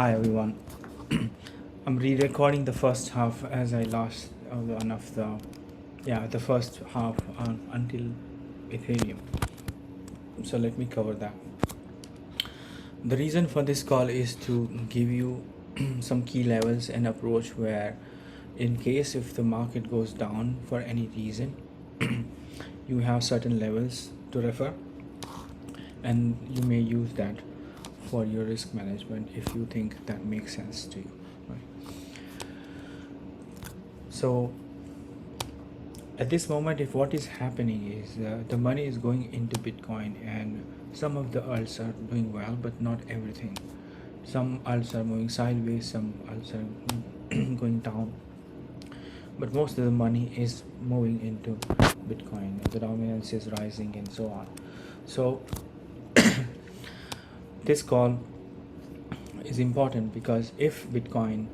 Hi everyone. I'm re-recording the first half as I lost one of the first half until Ethereum. So let me cover that. The reason for this call is to give you some key levels and approach where, in case if the market goes down for any reason, you have certain levels to refer, and you may use that for your risk management if you think that makes sense to you, right? So at this moment, if what is happening is the money is going into Bitcoin, and some of the alts are doing well but not everything. Some alts are moving sideways, some alts are going down, but most of the money is moving into Bitcoin. The dominance is rising and so on. So this call is important because if Bitcoin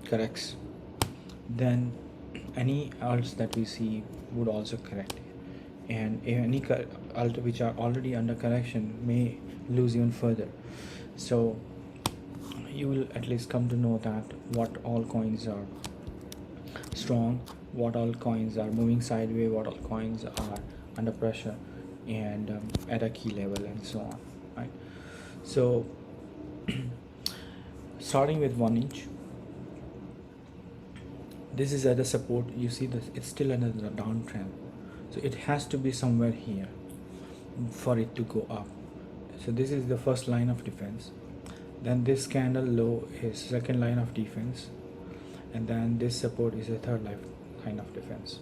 corrects, then any alts that we see would also correct, and any alt which are already under correction may lose even further. So you will at least come to know that what all coins are strong, what all coins are moving sideways, what all coins are under pressure and at a key level and so on, right? So starting with 1 inch, this is at a support. You see this, it's still under the downtrend, so it has to be somewhere here for it to go up. So this is the first line of defense, then this candle low is second line of defense, and then this support is a third line of defense.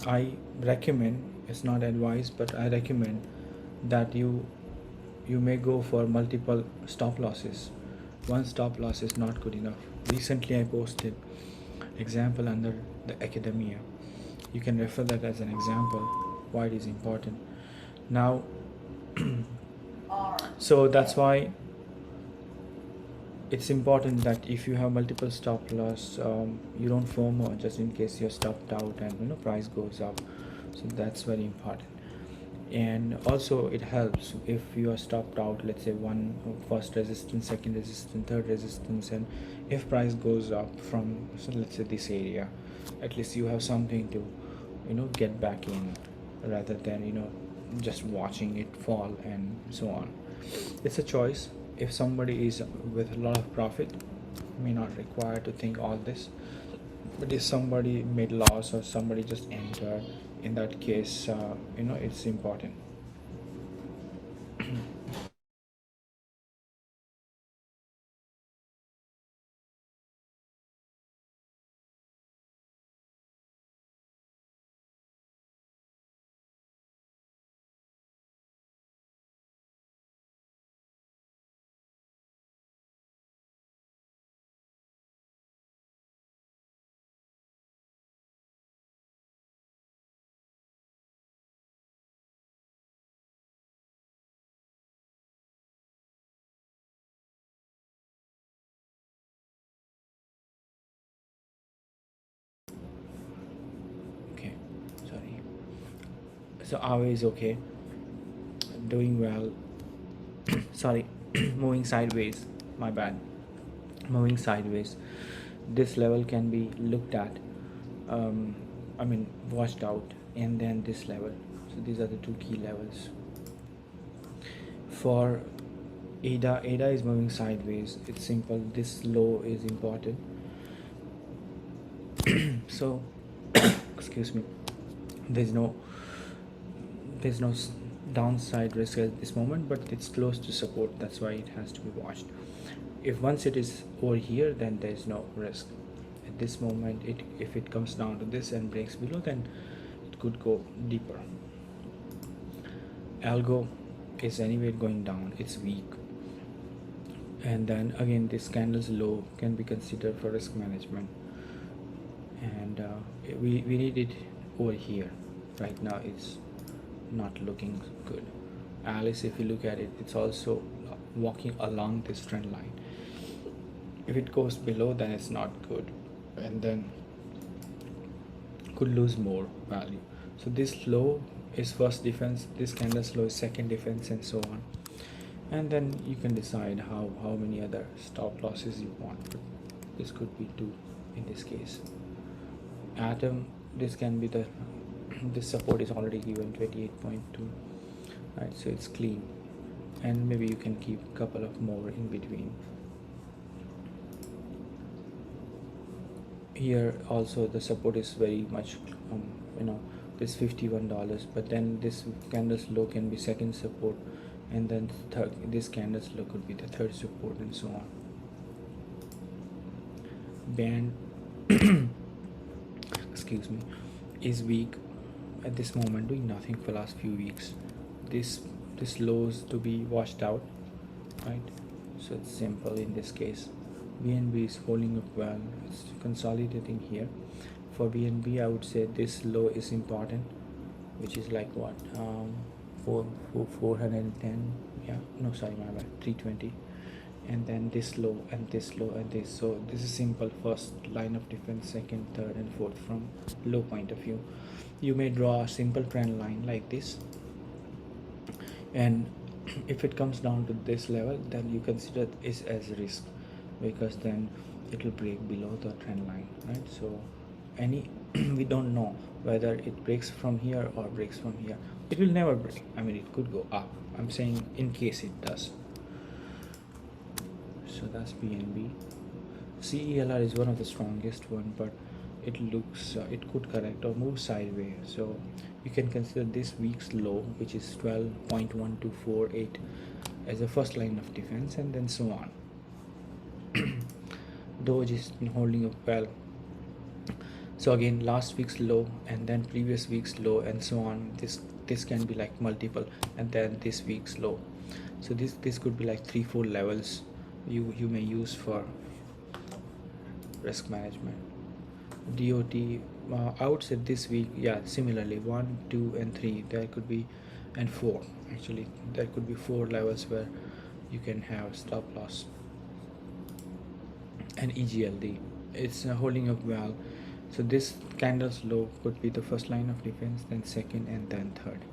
I recommend, it's not advice, but I recommend that you may go for multiple stop losses. One stop loss is not good enough. Recently I posted example under the academia. You can refer that as an example why it is important. Now so that's why it's important that if you have multiple stop loss, you don't FOMO just in case you're stopped out and price goes up. So that's very important. And also it helps if you are stopped out, let's say one first resistance, second resistance, third resistance, and if price goes up from, so let's say this area, at least you have something to get back in, rather than just watching it fall and so on. It's a choice. If somebody is with a lot of profit, may not require to think all this, but if somebody made loss or somebody just entered, in that case it's important. Okay, sorry. So AWE is okay, doing well. Sorry, moving sideways, my bad, moving sideways. This level can be looked at, watched out, and then this level. So these are the two key levels. For ADA is moving sideways. It's simple. This low is important. So excuse me, there's no downside risk at this moment, but it's close to support. That's why it has to be watched. If once it is over here, then there's no risk at this moment. If it comes down to this and breaks below, then it could go deeper. Algo is anyway going down, it's weak, and then again this candle's low can be considered for risk management, and we need it over here. Right now it's not looking good. Alice, if you look at it, it's also walking along this trend line. If it goes below, then it's not good, and then could lose more value. So this low is first defense, this candle's low is second defense, and so on. and then you can decide how many other stop losses you want. This could be 2 in this case. Atom, this can be the this support is already given 28.2, right? So it's clean, and maybe you can keep a couple of more in between. Here also the support is very much this $51, but then this candle's low can be second support, and then this candle's low could be the third support, and so on. Band excuse me, is weak at this moment, doing nothing for last few weeks. This lows to be washed out, right? So it's simple in this case. BNB is holding up well, it's consolidating here. For BNB, I would say this low is important, which is like what, 410, yeah, no, sorry, my bad, 320, and then this low and this low and this. So this is simple first line of defense, second, third, and fourth from low point of view. You may draw a simple trend line like this, and if it comes down to this level, then you consider it as risk, because then it will break below the trend line, right? So we don't know whether it breaks from here or breaks from here. It will never break. I mean, it could go up. I'm saying in case it does. So that's BNB. CELR is one of the strongest one, but it looks it could correct or move sideways. So you can consider this week's low, which is 12.1248, as a first line of defense, and then so on. Doge is holding up well. So again, last week's low and then previous week's low, and so on. This can be like multiple, and then this week's low. So this could be like 3-4 levels you may use for risk management. DOT, I would say this week, yeah, similarly 1, 2, and 3. There could be, and 4 actually. There could be 4 levels where you can have stop loss. And EGLD, it's holding up well. So this candle's low could be the first line of defense, then second, and then third.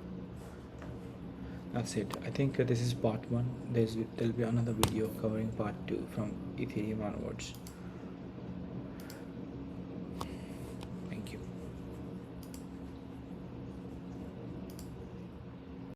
That's it. I think this is part 1. There'll be another video covering part 2 from Ethereum onwards.